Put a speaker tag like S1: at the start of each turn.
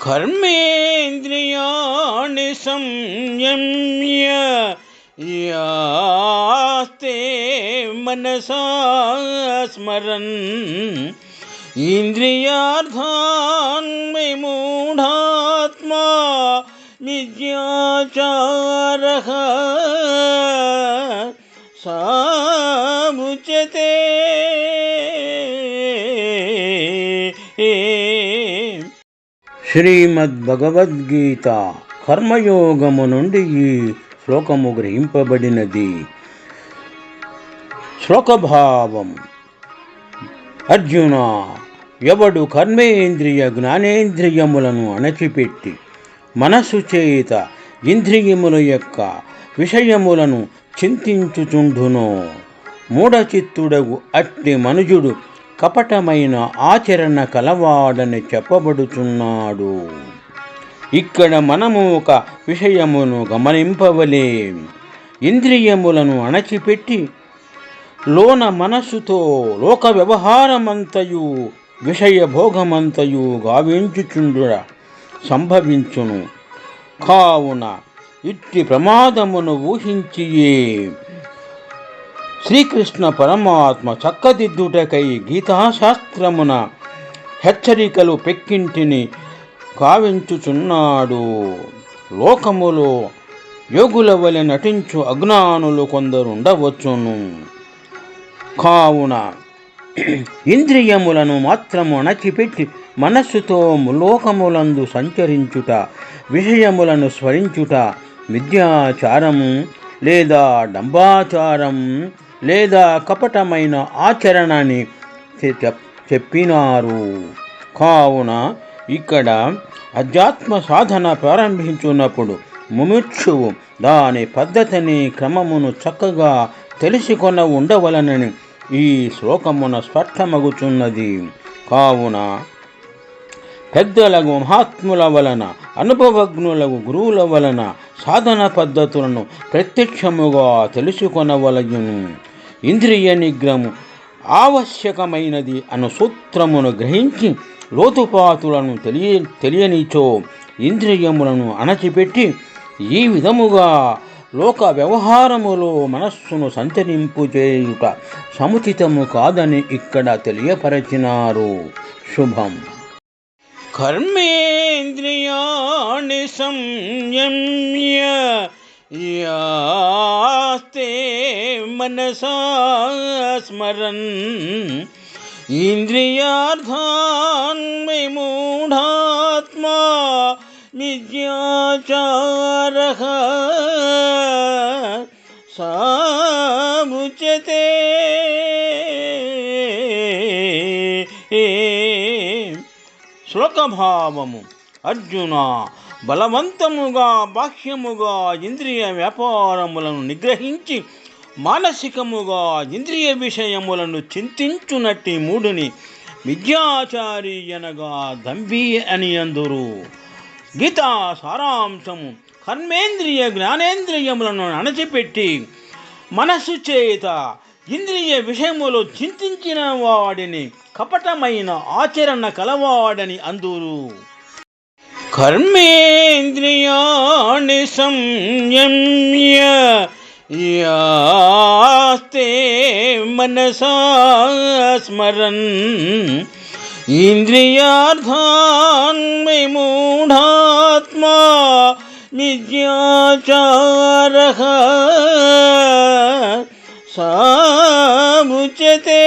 S1: కర్మేంద్రియాణి సంయమ్య యాస్తే మనసా స్మరన్ ఇంద్రియార్థాన్ విమూఢాత్మా మిథ్యాచారః సాముచ్యతే. శ్రీమద్భగవద్గీత కర్మయోగము నుండి ఈ శ్లోకము గ్రహింపబడినది. శ్లోకభావం: అర్జున, ఎవడు కర్మేంద్రియ జ్ఞానేంద్రియములను అణచిపెట్టి మనస్సు చేత ఇంద్రియముల యొక్క విషయములను చింతించుచుండునో మూఢచిత్తుడగు అట్టి మనుజుడు కపటమైన ఆచరణ కలవాడని చెప్పబడుచున్నాడు. ఇక్కడ మనము ఒక విషయమును గమనింపవలే. ఇంద్రియములను అణచిపెట్టి లోన మనస్సుతో లోక వ్యవహారమంతయు విషయభోగమంతయు గావించుచుండుట సంభవించును. కావున ఇట్టి ప్రమాదమును ఊహించియే శ్రీకృష్ణ పరమాత్మ చక్కదిద్దుటకై గీతాశాస్త్రమున హెచ్చరికలు పెక్కింటిని గావించుచున్నాడు. లోకములో యోగుల వలె నటించు అజ్ఞానులు కొందరుండవచ్చును. కావున ఇంద్రియములను మాత్రము అణచిపెట్టి మనస్సుతో లోకములందు సంచరించుట, విషయములను స్మరించుట మిథ్యాచారము లేదా డంబాచారం లేదా కపటమైన ఆచరణని చెప్పినారు. కావున ఇక్కడ అధ్యాత్మ సాధన ప్రారంభించున్నప్పుడు ముముక్షువు దాని పద్ధతిని క్రమమును చక్కగా తెలుసుకొన ఉండవలనని ఈ శ్లోకమున స్పష్టమగుచున్నది. కావున పెద్దలకు మహాత్ముల వలన, అనుభవజ్ఞులకు గురువుల వలన సాధన పద్ధతులను ప్రత్యక్షముగా తెలుసుకొనవలయును. ఇంద్రియ నిగ్రహము ఆవశ్యకమైనది అను సూత్రమును గ్రహించి లోతుపాతులను తెలియనిచో ఇంద్రియములను అణచిపెట్టి ఈ విధముగా లోక వ్యవహారములో మనస్సును సంచరింపు చేయుట సముచితము కాదని ఇక్కడ తెలియపరచినారు. శుభం. కర్మేంద్రియాణి సంయమ్య యాస్తే మనసా స్మరన్ ఇంద్రియార్థాన్ విమూఢాత్మా మిథ్యాచారః సాముచ్యతే. శ్లోకభావము: అర్జున, బలవంతముగా బాహ్యముగా ఇంద్రియ వ్యాపారములను నిగ్రహించి మానసికముగా ఇంద్రియ విషయములను చింతించునట్టి మూడుని మిథ్యాచారి అనగా దంభి అని అందురు. గీతా సారాంశము: కర్మేంద్రియ జ్ఞానేంద్రియములను అణచిపెట్టి మనస్సు చేత ఇంద్రియ విషయములు చింతించిన వాడిని కపటమైన ఆచరణ కలవాడని అందురు. కర్మేంద్రియాణి సంయమ్య యాస్తే మనసా స్మరన్ ఇంద్రియార్థాన్ విమూఢాత్మా మిథ్యాచారః సాముచ్యతే.